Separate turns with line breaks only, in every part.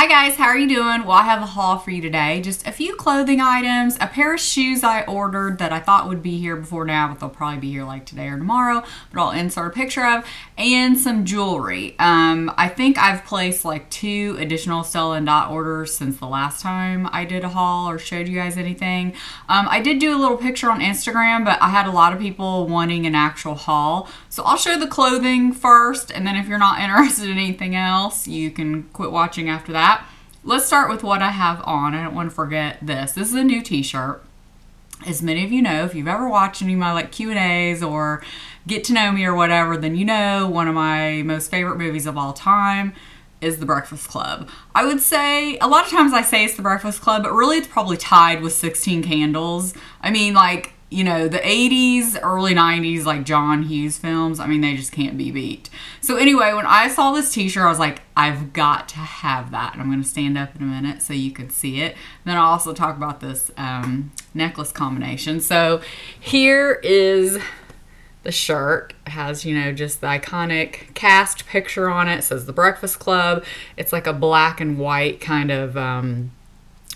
Hi guys, how are you doing? Well, I have a haul for you today. Just a few clothing items, a pair of shoes I ordered that I thought would be here before now, but they'll probably be here like today or tomorrow, but I'll insert a picture of, and some jewelry. I think I've placed like 2 additional Stella & Dot orders since the last time I did a haul or showed you guys anything. I did do a little picture on Instagram, but I had a lot of people wanting an actual haul. So I'll show the clothing first, and then if you're not interested in anything else, you can quit watching after that. Let's start with what I have on. I don't want to forget this. This is a new t-shirt. As many of you know, if you've ever watched any of my like Q&As or get to know me or whatever, then you know one of my most favorite movies of all time is The Breakfast Club. I would say, a lot of times I say it's The Breakfast Club, but really it's probably tied with 16 Candles. I mean, like, you know, the 80s, early 90s, like John Hughes films, I mean, they just can't be beat. So anyway, when I saw this t-shirt, I was like, I've got to have that. And I'm going to stand up in a minute so you can see it. Then I'll also talk about this necklace combination. So here is the shirt. It has, you know, just the iconic cast picture on it. It says The Breakfast Club. It's like a black and white kind of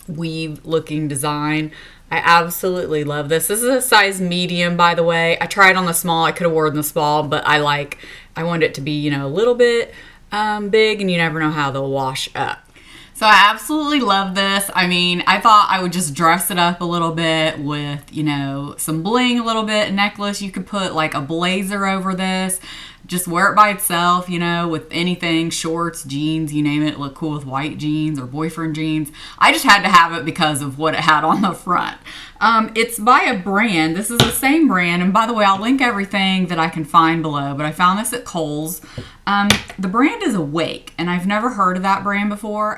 weave looking design. I absolutely love this. This is a size medium, by the way. I tried on the small. I could have worn the small, but I wanted it to be, you know, a little bit big, and you never know how they'll wash up. So I absolutely love this. I mean, I thought I would just dress it up a little bit with, you know, some bling a little bit, a necklace. You could put like a blazer over this. Just wear it by itself, you know, with anything, shorts, jeans, you name it. Look cool with white jeans or boyfriend jeans. I just had to have it because of what it had on the front. It's by a brand. This is the same brand. And by the way, I'll link everything that I can find below. But I found this at Kohl's. The brand is Awake. And I've never heard of that brand before.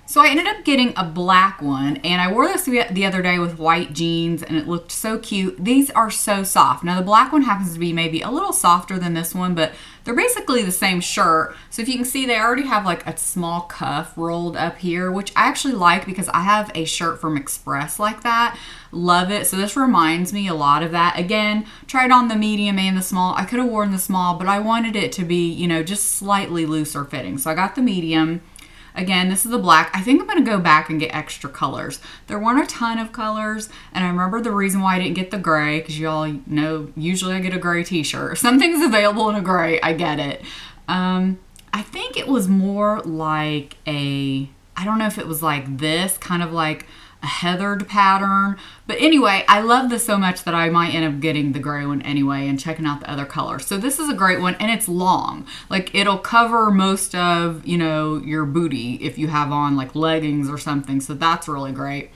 So I ended up getting a black one, and I wore this the other day with white jeans, and it looked so cute. These are so soft. Now, the black one happens to be maybe a little softer than this one, but they're basically the same shirt. So if you can see, they already have like a small cuff rolled up here, which I actually like because I have a shirt from Express like that. Love it. So this reminds me a lot of that. Again, tried on the medium and the small. I could have worn the small, but I wanted it to be, you know, just slightly looser fitting. So I got the medium. Again, this is the black. I think I'm going to go back and get extra colors. There weren't a ton of colors, and I remember the reason why I didn't get the gray, because you all know, usually I get a gray t-shirt. If something's available in a gray, I get it. I think it was more like I don't know if it was like this, kind of like a heathered pattern. But anyway, I love this so much that I might end up getting the gray one anyway and checking out the other colors. So this is a great one, and it's long. Like, it'll cover most of, you know, your booty if you have on like leggings or something. So that's really great.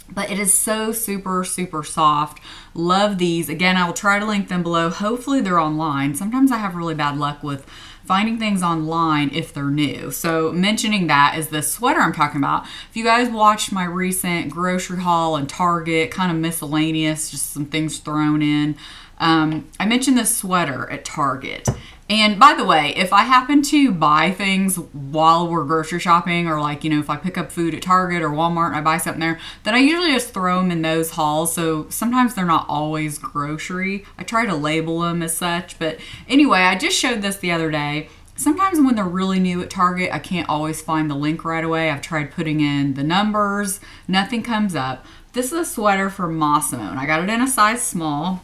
But it is so super, super soft. Love these. Again, I will try to link them below. Hopefully they're online. Sometimes I have really bad luck with finding things online if they're new. So mentioning that is the sweater I'm talking about. If you guys watched my recent grocery haul and Target, kind of miscellaneous, just some things thrown in, I mentioned this sweater at Target. And by the way, if I happen to buy things while we're grocery shopping, or like, you know, if I pick up food at Target or Walmart and I buy something there, then I usually just throw them in those hauls. So sometimes they're not always grocery. I try to label them as such. But anyway, I just showed this the other day. Sometimes when they're really new at Target, I can't always find the link right away. I've tried putting in the numbers. Nothing comes up. This is a sweater from Mossimo. I got it in a size small.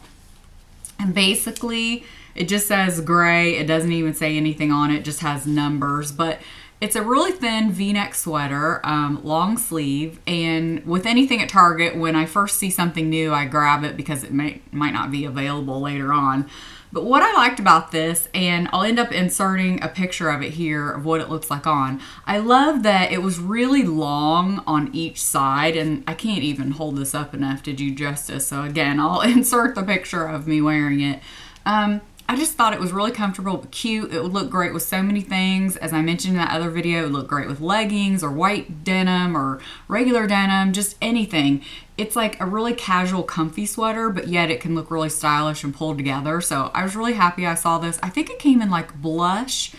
And basically, it just says gray. It doesn't even say anything on it. It just has numbers. But it's a really thin V-neck sweater, long sleeve. And with anything at Target, when I first see something new, I grab it because it might not be available later on. But what I liked about this, and I'll end up inserting a picture of it here of what it looks like on. I love that it was really long on each side, and I can't even hold this up enough to do justice. So again, I'll insert the picture of me wearing it. I just thought it was really comfortable but cute. It would look great with so many things. As I mentioned in that other video, it would look great with leggings or white denim or regular denim, just anything. It's like a really casual, comfy sweater, but yet it can look really stylish and pulled together. So I was really happy I saw this. I think it came in like blush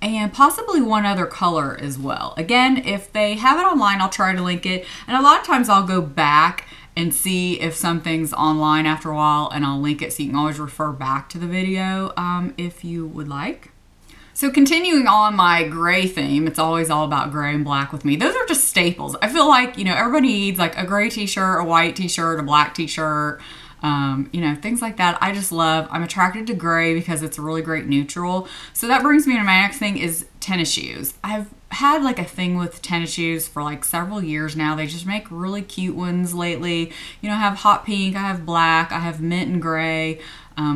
and possibly one other color as well. Again, if they have it online, I'll try to link it. And a lot of times I'll go back and see if something's online after a while, and I'll link it so you can always refer back to the video if you would like. So continuing on my gray theme, it's always all about gray and black with me. Those are just staples. I feel like, everybody needs like a gray t-shirt, a white t-shirt, a black t-shirt, things like that. I'm attracted to gray because it's a really great neutral. So that brings me to my next thing is tennis shoes. I've had like a thing with tennis shoes for like several years now. They just make really cute ones lately. I have hot pink, I have black, I have mint and gray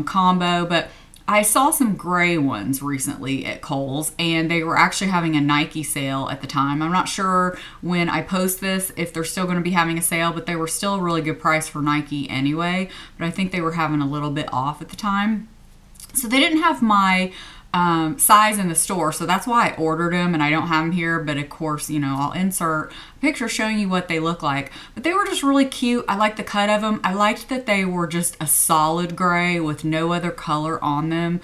combo, but I saw some gray ones recently at Kohl's, and they were actually having a Nike sale at the time. I'm not sure when I post this if they're still going to be having a sale, but they were still a really good price for Nike anyway. But I think they were having a little bit off at the time. So they didn't have my size in the store, so that's why I ordered them, and I don't have them here, but of course, I'll insert a picture showing you what they look like. But they were just really cute. I liked the cut of them. I liked that they were just a solid gray with no other color on them,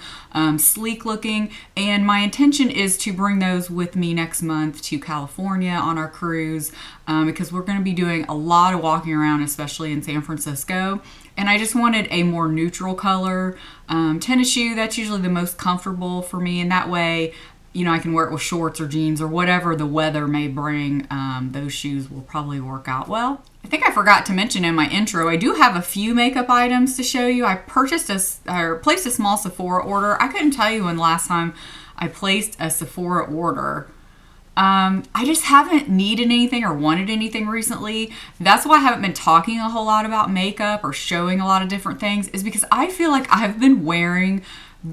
sleek looking, and my intention is to bring those with me next month to California on our cruise, because we're going to be doing a lot of walking around, especially in San Francisco. And I just wanted a more neutral color tennis shoe. That's usually the most comfortable for me. And that way, I can wear it with shorts or jeans or whatever the weather may bring. Those shoes will probably work out well. I think I forgot to mention in my intro, I do have a few makeup items to show you. I placed a small Sephora order. I couldn't tell you when the last time I placed a Sephora order. I just haven't needed anything or wanted anything recently. That's why I haven't been talking a whole lot about makeup or showing a lot of different things, is because I feel like I've been wearing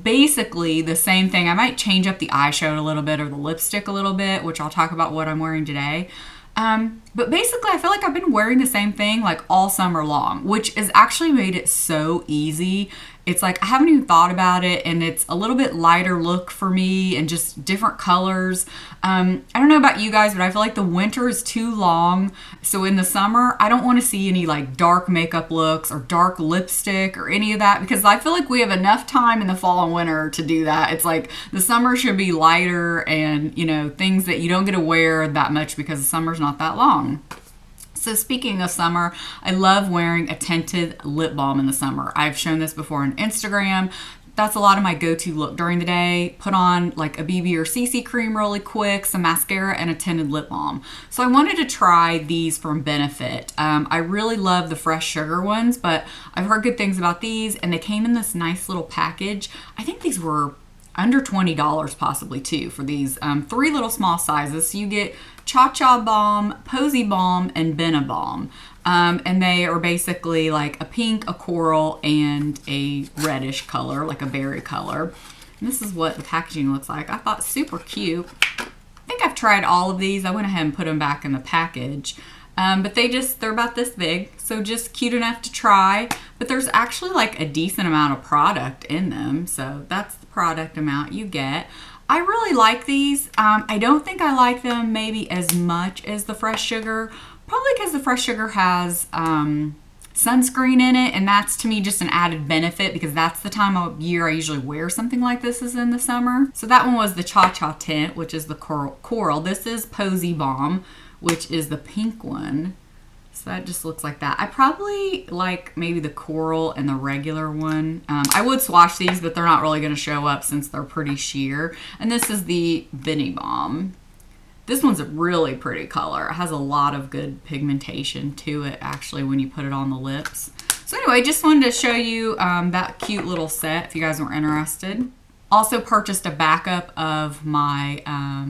basically the same thing. I might change up the eyeshadow a little bit or the lipstick a little bit, which I'll talk about what I'm wearing today. But basically I feel like I've been wearing the same thing like all summer long, which has actually made it so easy. It's like I haven't even thought about it, and it's a little bit lighter look for me and just different colors. I don't know about you guys, but I feel like the winter is too long. So in the summer, I don't want to see any like dark makeup looks or dark lipstick or any of that, because I feel like we have enough time in the fall and winter to do that. It's like the summer should be lighter and, things that you don't get to wear that much because the summer's not that long. So speaking of summer, I love wearing a tinted lip balm in the summer. I've shown this before on Instagram. That's a lot of my go-to look during the day. Put on like a BB or CC cream really quick, some mascara, and a tinted lip balm. So I wanted to try these from Benefit. I really love the Fresh Sugar ones, but I've heard good things about these, and they came in this nice little package. I think these were under $20 possibly too for these 3 little small sizes. So you get Cha-Cha Balm, Posy Balm, and Benna Balm. And they are basically like a pink, a coral, and a reddish color, like a berry color. And this is what the packaging looks like. I thought super cute. I think I've tried all of these. I went ahead and put them back in the package. But they're about this big, so just cute enough to try. But there's actually like a decent amount of product in them, so that's the product amount you get. I really like these. I don't think I like them maybe as much as the Fresh Sugar, probably because the Fresh Sugar has sunscreen in it, and that's to me just an added benefit because that's the time of year I usually wear something like this is in the summer. So that one was the Cha-Cha Tint, which is the coral. This is Posy Balm, which is the pink one. So that just looks like that. I probably like maybe the coral and the regular one. I would swatch these, but they're not really going to show up since they're pretty sheer. And this is the Benny Balm. This one's a really pretty color. It has a lot of good pigmentation to it actually when you put it on the lips. So anyway, just wanted to show you that cute little set if you guys were interested. Also purchased a backup of my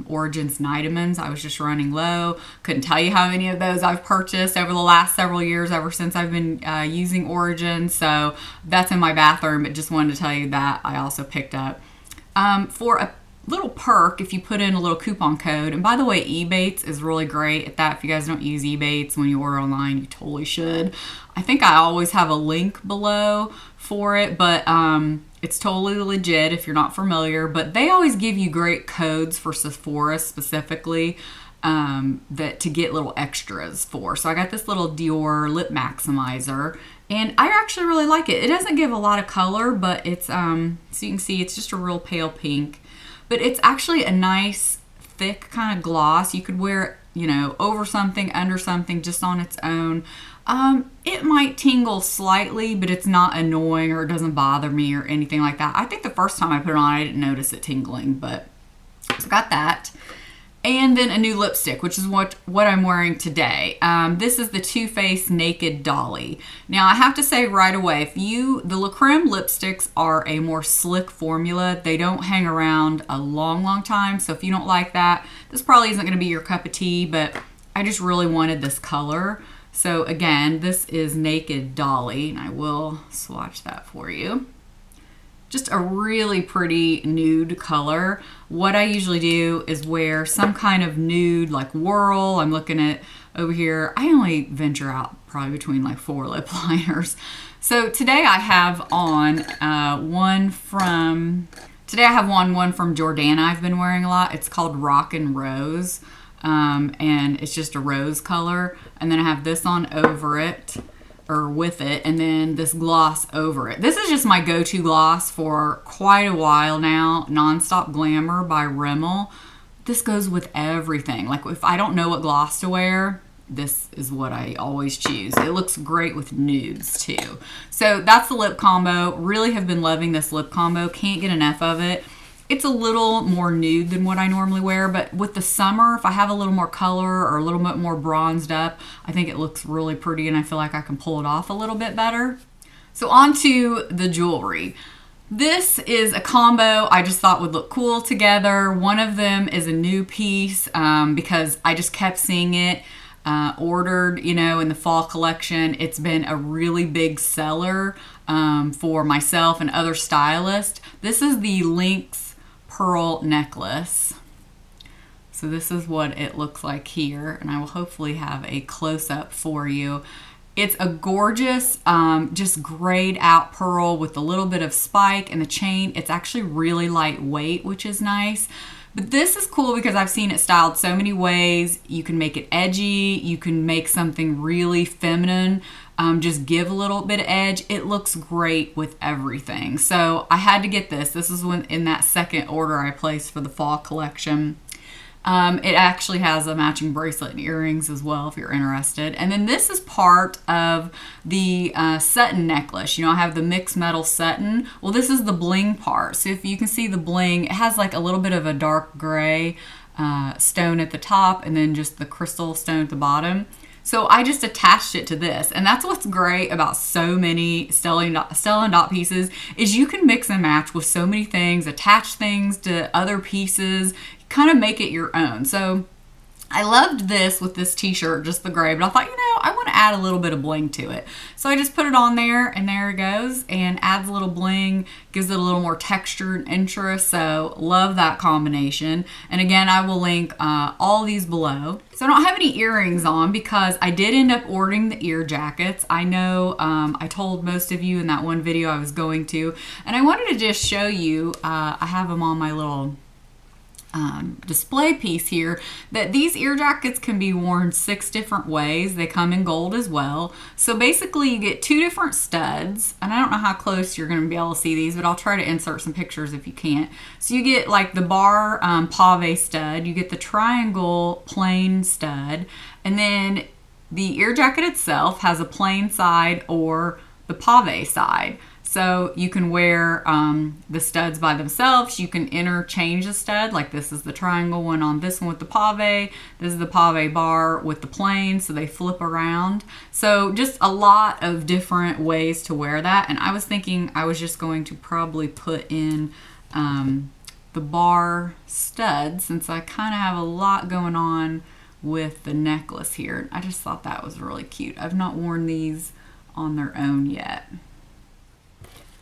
Origins Nitamins. I was just running low. Couldn't tell you how many of those I've purchased over the last several years, ever since I've been using Origins. So that's in my bathroom, but just wanted to tell you that I also picked up. For a little perk, if you put in a little coupon code, and by the way, Ebates is really great at that. If you guys don't use Ebates when you order online, you totally should. I think I always have a link below for it, but it's totally legit if you're not familiar. But they always give you great codes for Sephora specifically that to get little extras for. So I got this little Dior lip maximizer, and I actually really like it. It doesn't give a lot of color, but it's so you can see it's just a real pale pink. But it's actually a nice thick kind of gloss. You could wear it, you know, over something, under something, just on its own. It might tingle slightly, but it's not annoying or it doesn't bother me or anything like that. I think the first time I put it on, I didn't notice it tingling, but So got that. And then a new lipstick, which is what I'm wearing today. This is the Too Faced Naked Dolly. Now, I have to say right away, the La Creme lipsticks are a more slick formula. They don't hang around a long, long time. So if you don't like that, this probably isn't going to be your cup of tea, but I just really wanted this color. So again, this is Naked Dolly, and I will swatch that for you. Just a really pretty nude color. What I usually do is wear some kind of nude, like Whirl. I'm looking at over here. I only venture out probably between like 4 lip liners. So today I have on one from Jordana I've been wearing a lot. It's called Rock and Rose. And it's just a rose color. And then I have this on over it, or with it, and then this gloss over it. This is just my go-to gloss for quite a while now, Nonstop Glamour by Rimmel. This goes with everything. Like if I don't know what gloss to wear, this is what I always choose. It looks great with nudes too. So that's the lip combo. Really have been loving this lip combo. Can't get enough of it. It's a little more nude than what I normally wear, but with the summer, if I have a little more color or a little bit more bronzed up, I think it looks really pretty and I feel like I can pull it off a little bit better. So on to the jewelry. This is a combo I just thought would look cool together. One of them is a new piece because I just kept seeing it ordered, in the fall collection. It's been a really big seller for myself and other stylists. This is the Lynx pearl necklace. So this is what it looks like here, and I will hopefully have a close-up for you. It's a gorgeous, just grayed out pearl with a little bit of spike and the chain. It's actually really lightweight, which is nice. But this is cool because I've seen it styled so many ways. You can make it edgy. You can make something really feminine. Just give a little bit of edge. It looks great with everything. So I had to get this. This is in that second order I placed for the fall collection. It actually has a matching bracelet and earrings as well if you're interested. And then this is part of the satin necklace. I have the mixed metal satin. Well, this is the bling part. So if you can see the bling, it has like a little bit of a dark gray stone at the top and then just the crystal stone at the bottom. So I just attached it to this, and that's what's great about so many Stella & Dot pieces is you can mix and match with so many things, attach things to other pieces, kind of make it your own. So I loved this with this t-shirt, just the gray, but I thought, I want to add a little bit of bling to it. So I just put it on there, and there it goes, and adds a little bling, gives it a little more texture and interest. So love that combination. And again, I will link all these below. So I don't have any earrings on because I did end up ordering the ear jackets. I know I told most of you in that one video I was going to, and I wanted to just show you, I have them on my little display piece here, that these ear jackets can be worn 6 different ways. They come in gold as well. So basically you get 2 different studs, and I don't know how close you're going to be able to see these, but I'll try to insert some pictures if you can't. So you get like the bar pave stud, you get the triangle plain stud, and then the ear jacket itself has a plain side or the pave side. So you can wear the studs by themselves. You can interchange the stud. Like this is the triangle one on this one with the pave. This is the pave bar with the plain, so they flip around. So just a lot of different ways to wear that. And I was thinking I was just going to probably put in the bar stud since I kind of have a lot going on with the necklace here. I just thought that was really cute. I've not worn these on their own yet.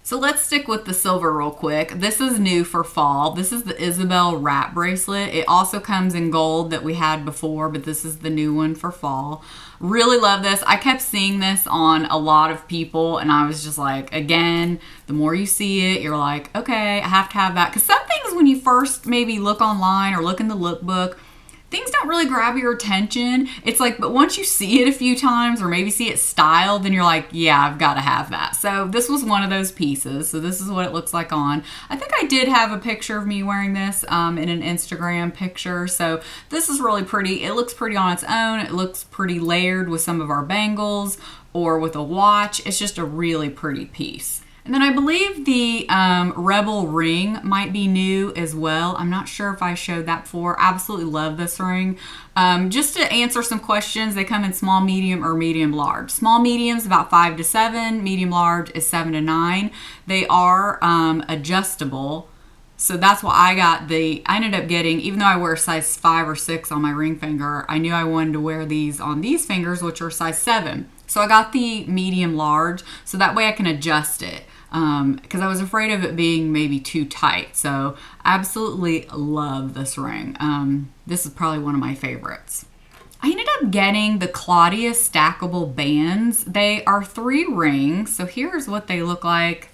So let's stick with the silver real quick. This is new for fall. This is the Isabel wrap bracelet. It also comes in gold that we had before, but this is the new one for fall. Really love this. I kept seeing this on a lot of people, and I was just like, again, the more you see it, you're like, okay, I have to have that. Because some things when you first maybe look online or look in the lookbook, things don't really grab your attention. It's like, but once you see it a few times or maybe see it styled, then you're like, yeah, I've got to have that. So this was one of those pieces. So this is what it looks like on. I think I did have a picture of me wearing this in an Instagram picture. So this is really pretty. It looks pretty on its own. It looks pretty layered with some of our bangles or with a watch. It's just a really pretty piece. And then I believe the Rebel ring might be new as well. I'm not sure if I showed that before. Absolutely love this ring. Just to answer some questions, they come in small, medium, or medium large. Small medium is about 5 to 7. Medium large is 7 to 9. They are adjustable. So that's why I ended up getting, even though I wear size 5 or 6 on my ring finger, I knew I wanted to wear these on these fingers, which are size 7. So I got the medium large, so that way I can adjust it. Because I was afraid of it being maybe too tight. So absolutely love this ring. This is probably one of my favorites. I ended up getting the Claudia stackable bands. They are 3 rings. So here's what they look like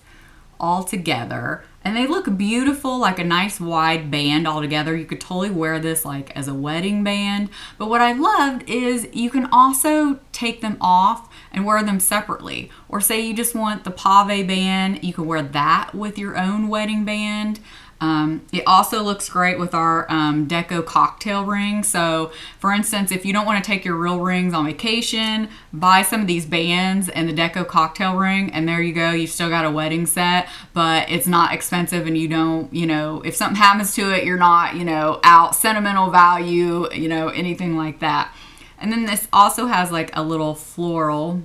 all together. And they look beautiful, like a nice wide band all together. You could totally wear this like as a wedding band. But what I loved is you can also take them off and wear them separately. Or say you just want the pave band, you can wear that with your own wedding band. It also looks great with our deco cocktail ring. So for instance, if you don't want to take your real rings on vacation, buy some of these bands and the deco cocktail ring, and there you go. You've still got a wedding set, but it's not expensive, and you don't, if something happens to it, you're not, out sentimental value, anything like that. And then this also has like a little floral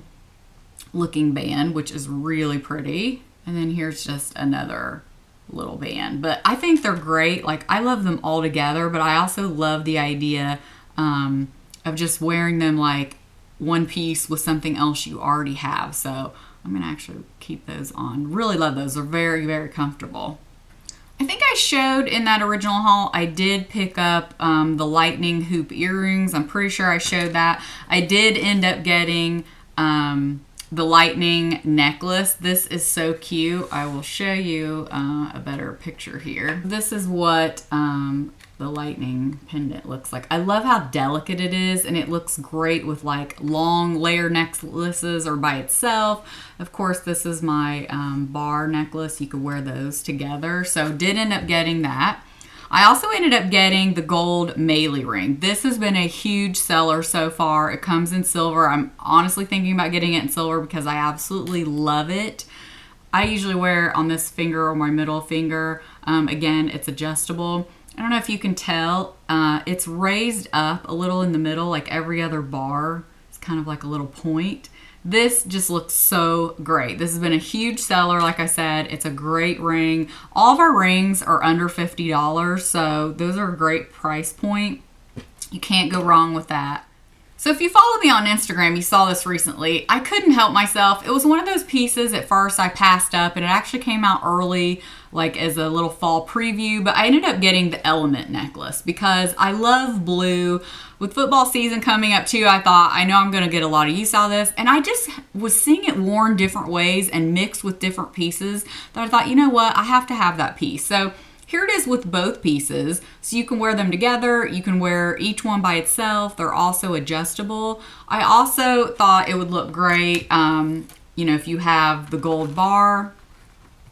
looking band, which is really pretty. And then here's just another little band, but I think they're great. Like, I love them all together, but I also love the idea of just wearing them like one piece with something else you already have. So I'm gonna actually keep those on. Really love those. They're very, very comfortable. I think I showed in that original haul, I did pick up the lightning hoop earrings. I'm pretty sure I showed that. I did end up getting the lightning necklace. This is so cute. I will show you a better picture here. This is what the lightning pendant looks like. I love how delicate it is, and it looks great with like long layer necklaces or by itself. Of course, this is my bar necklace. You could wear those together. So did end up getting that. I also ended up getting the gold Meili ring. This has been a huge seller so far. It comes in silver. I'm honestly thinking about getting it in silver because I absolutely love it. I usually wear it on this finger or my middle finger. Again, it's adjustable. I don't know if you can tell. It's raised up a little in the middle, like every other bar. It's kind of like a little point. This just looks so great. This has been a huge seller. Like I said, it's a great ring. All of our rings are under $50, so those are a great price point. You can't go wrong with that. So if you follow me on Instagram, you saw this recently. I couldn't help myself. It was one of those pieces at first I passed up, and it actually came out early, like as a little fall preview, but I ended up getting the element necklace because I love blue. With football season coming up too, I thought, I know I'm gonna get a lot of use out of this, and I just was seeing it worn different ways and mixed with different pieces that I thought, you know what, I have to have that piece. So here it is with both pieces, so you can wear them together, you can wear each one by itself, they're also adjustable. I also thought it would look great, if you have the gold bar,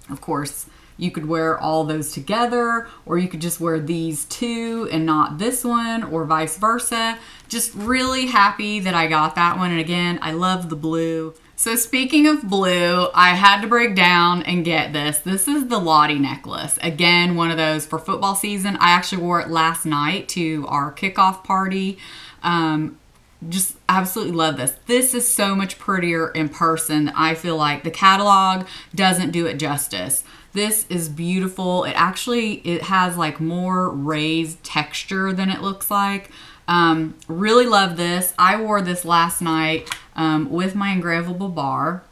of course, you could wear all those together, or you could just wear these two and not this one, or vice versa. Just really happy that I got that one, and again, I love the blue. So speaking of blue, I had to break down and get this. This is the Lottie necklace. Again, one of those for football season. I actually wore it last night to our kickoff party. Just absolutely love this. This is so much prettier in person. I feel like the catalog doesn't do it justice. This is beautiful. It has like more raised texture than it looks like. Really love this. I wore this last night with my engravable bar.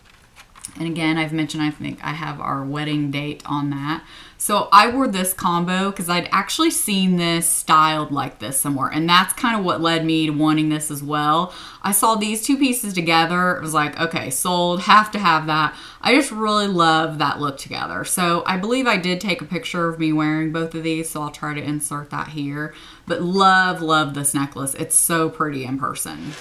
And again, I've mentioned, I think I have our wedding date on that. So I wore this combo because I'd actually seen this styled like this somewhere. And that's kind of what led me to wanting this as well. I saw these two pieces together. It was like, okay, sold, have to have that. I just really love that look together. So I believe I did take a picture of me wearing both of these. So I'll try to insert that here. But love this necklace. It's so pretty in person.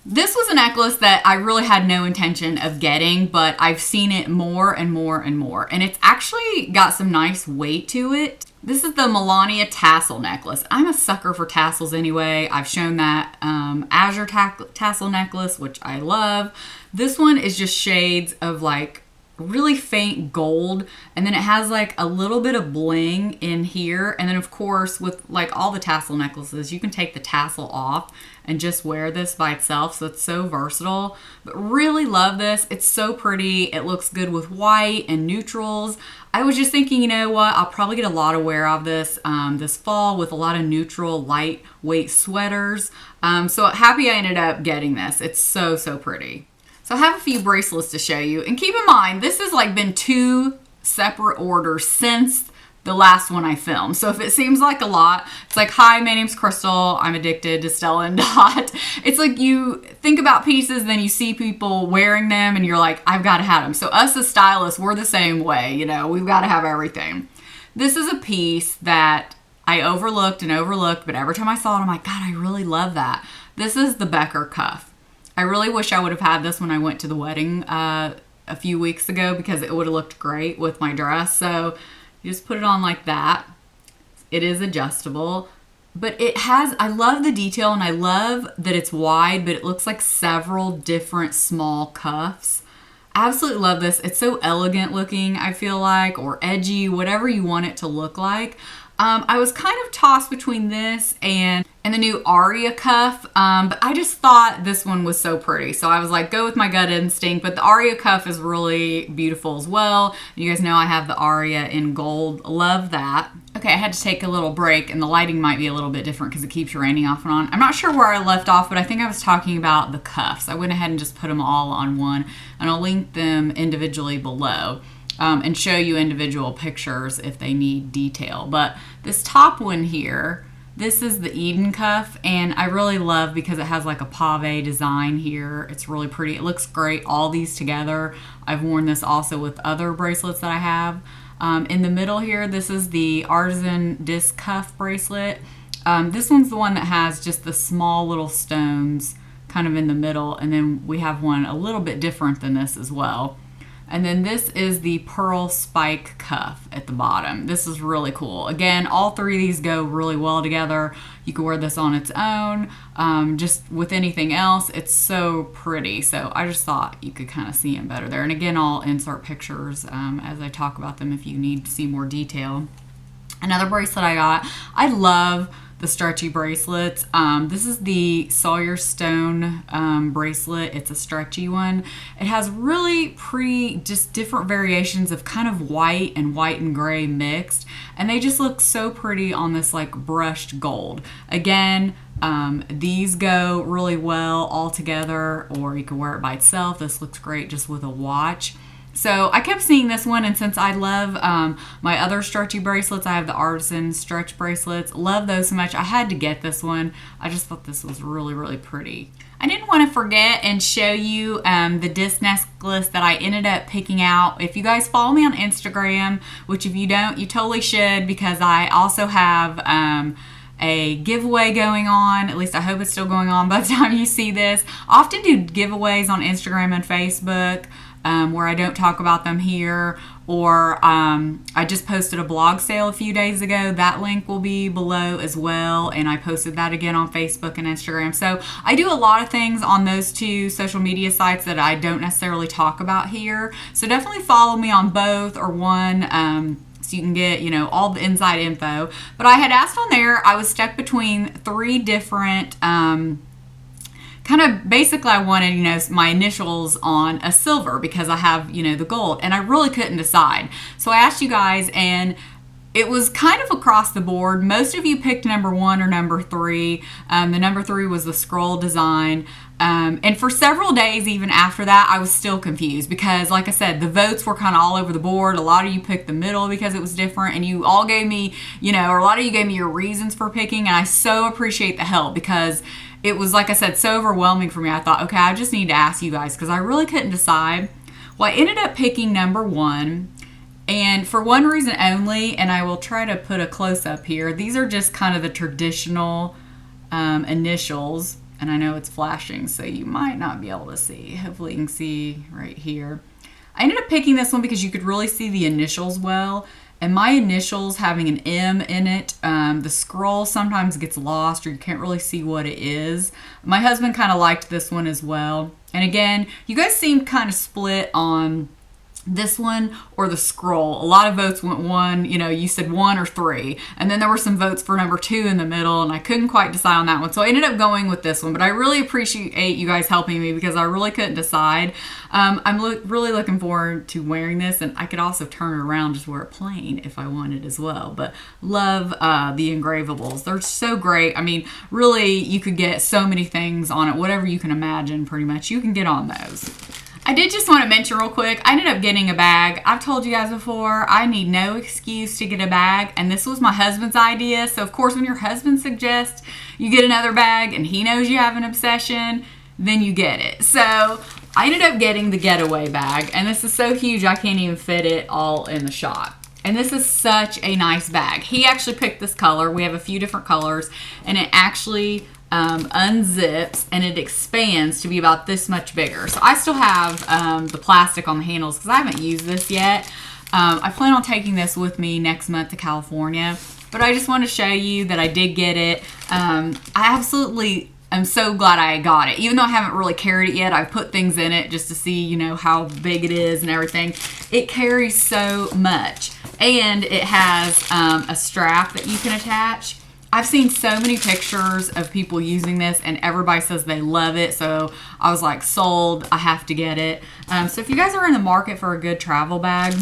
This was a necklace that I really had no intention of getting, but I've seen it more and more and more. And it's actually got some nice weight to it. This is the Melania tassel necklace. I'm a sucker for tassels anyway. I've shown that azure tassel necklace, which I love. This one is just shades of like really faint gold, and then it has like a little bit of bling in here. And then of course, with like all the tassel necklaces, you can take the tassel off and just wear this by itself, so it's so versatile. But really love this. It's so pretty. It looks good with white and neutrals. I was just thinking, you know what, I'll probably get a lot of wear of this this fall with a lot of neutral lightweight sweaters. So happy I ended up getting this. It's so pretty. So I have a few bracelets to show you. And keep in mind, this has like been 2 separate orders since the last one I filmed. So if it seems like a lot, it's like, hi, my name's Crystal. I'm addicted to Stella and Dot. It's like you think about pieces, then you see people wearing them and you're like, I've got to have them. So us as stylists, we're the same way. You know, we've got to have everything. This is a piece that I overlooked, but every time I saw it, I'm like, God, I really love that. This is the Becker cuff. I really wish I would have had this when I went to the wedding a few weeks ago, because it would have looked great with my dress. So you just put it on like that. It is adjustable, but it has, I love the detail, and I love that it's wide, but it looks like several different small cuffs. Absolutely love this. It's so elegant looking, I feel like, or edgy, whatever you want it to look like. I was kind of tossed between this and the new Aria cuff, but I just thought this one was so pretty. So I was like, go with my gut instinct, but the Aria cuff is really beautiful as well. You guys know I have the Aria in gold. Love that. Okay, I had to take a little break, and the lighting might be a little bit different because it keeps raining off and on. I'm not sure where I left off, but I think I was talking about the cuffs. I went ahead and just put them all on one, and I'll link them individually below. And show you individual pictures if they need detail. But this top one here, this is the Eden cuff, and I really love because it has like a pave design here. It's really pretty. It looks great, all these together. I've worn this also with other bracelets that I have. In the middle here, this is the Artisan Disc Cuff bracelet. This one's the one that has just the small little stones kind of in the middle, and then we have one a little bit different than this as well. And then this is the pearl spike cuff at the bottom. This is really cool. Again, all 3 of these go really well together. You can wear this on its own, just with anything else. It's so pretty. So I just thought you could kind of see them better there. And again, I'll insert pictures as I talk about them if you need to see more detail. Another bracelet I got, I love the stretchy bracelets. This is the Sawyer Stone bracelet. It's a stretchy one. It has really pretty, just different variations of kind of white and gray mixed, and they just look so pretty on this like brushed gold. Again, these go really well all together, or you can wear it by itself. This looks great just with a watch. So I kept seeing this one, and since I love my other stretchy bracelets, I have the Artisan stretch bracelets. Love those so much. I had to get this one. I just thought this was really pretty. I didn't want to forget and show you the disc necklace that I ended up picking out. If you guys follow me on Instagram, which if you don't, you totally should, because I also have a giveaway going on. At least I hope it's still going on by the time you see this. I often do giveaways on Instagram and Facebook. Where I don't talk about them here, or I just posted a blog sale a few days ago. That link will be below as well, and I posted that again on Facebook and Instagram. So I do a lot of things on those 2 social media sites that I don't necessarily talk about here. So definitely follow me on both or one, so you can get, you know, all the inside info. But I had asked on there, I was stuck between 3 different kind of basically I wanted, you know, my initials on a silver because I have, you know, the gold, and I really couldn't decide. So I asked you guys, and it was kind of across the board. Most of you picked number 1 or number 3. The number 3 was the scroll design. And for several days even after that, I was still confused because, like I said, the votes were kind of all over the board. A lot of you picked the middle because it was different, and you all gave me, you know, or a lot of you gave me your reasons for picking, and I so appreciate the help because it was, like I said, so overwhelming for me. I thought, okay, I just need to ask you guys because I really couldn't decide. Well, I ended up picking number 1. And for one reason only, and I will try to put a close-up here. These are just kind of the traditional initials, and I know it's flashing, so you might not be able to see. Hopefully you can see right here. I ended up picking this one because you could really see the initials well, and my initials having an M in it, the scroll sometimes gets lost or you can't really see what it is. My husband kind of liked this one as well. And again, you guys seemed kind of split on this one or the scroll. A lot of votes went one, you know, you said 1 or 3. And then there were some votes for number 2 in the middle, and I couldn't quite decide on that one. So I ended up going with this one, but I really appreciate you guys helping me because I really couldn't decide. I'm really looking forward to wearing this, and I could also turn it around, just wear it plain if I wanted as well. But love the engravables. They're so great. I mean, really, you could get so many things on it. Whatever you can imagine, pretty much, you can get on those. I did just want to mention real quick, I ended up getting a bag. I've told you guys before, I need no excuse to get a bag, and this was my husband's idea. So of course, when your husband suggests you get another bag and he knows you have an obsession, then you get it. So I ended up getting the Getaway bag, and this is so huge I can't even fit it all in the shot. And this is such a nice bag. He actually picked this color. We have a few different colors, and it actually unzips and it expands to be about this much bigger. So I still have the plastic on the handles because I haven't used this yet. I plan on taking this with me next month to California, but I just want to show you that I did get it. I absolutely am so glad I got it. Even though I haven't really carried it yet, I've put things in it just to see, you know, how big it is and everything. It carries so much, and it has a strap that you can attach. I've seen so many pictures of people using this, and everybody says they love it. So I was like, sold, I have to get it. So if you guys are in the market for a good travel bag,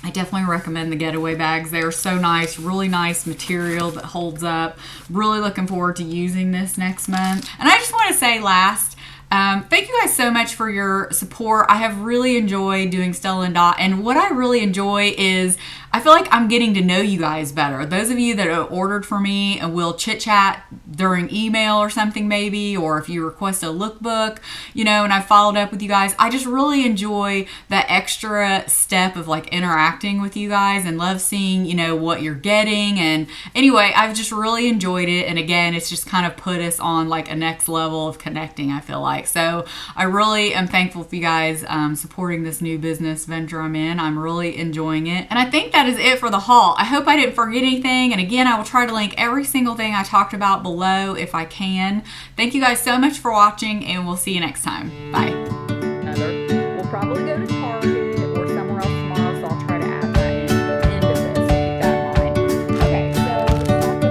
I definitely recommend the Getaway bags. They are so nice, really nice material that holds up. Really looking forward to using this next month. And I just want to say last, thank you guys so much for your support. I have really enjoyed doing Stella and Dot, and what I really enjoy is I feel like I'm getting to know you guys better. Those of you that have ordered for me and will chit chat during email or something maybe, or if you request a lookbook, you know, and I followed up with you guys. I just really enjoy that extra step of like interacting with you guys and love seeing, you know, what you're getting. And anyway, I've just really enjoyed it. And again, it's just kind of put us on like a next level of connecting, I feel like. So I really am thankful for you guys supporting this new business venture I'm in. I'm really enjoying it. And I think that is it for the haul. I hope I didn't forget anything. And again, I will try to link every single thing I talked about below if I can. Thank you guys so much for watching, and we'll see you next time. Bye.
We'll probably go to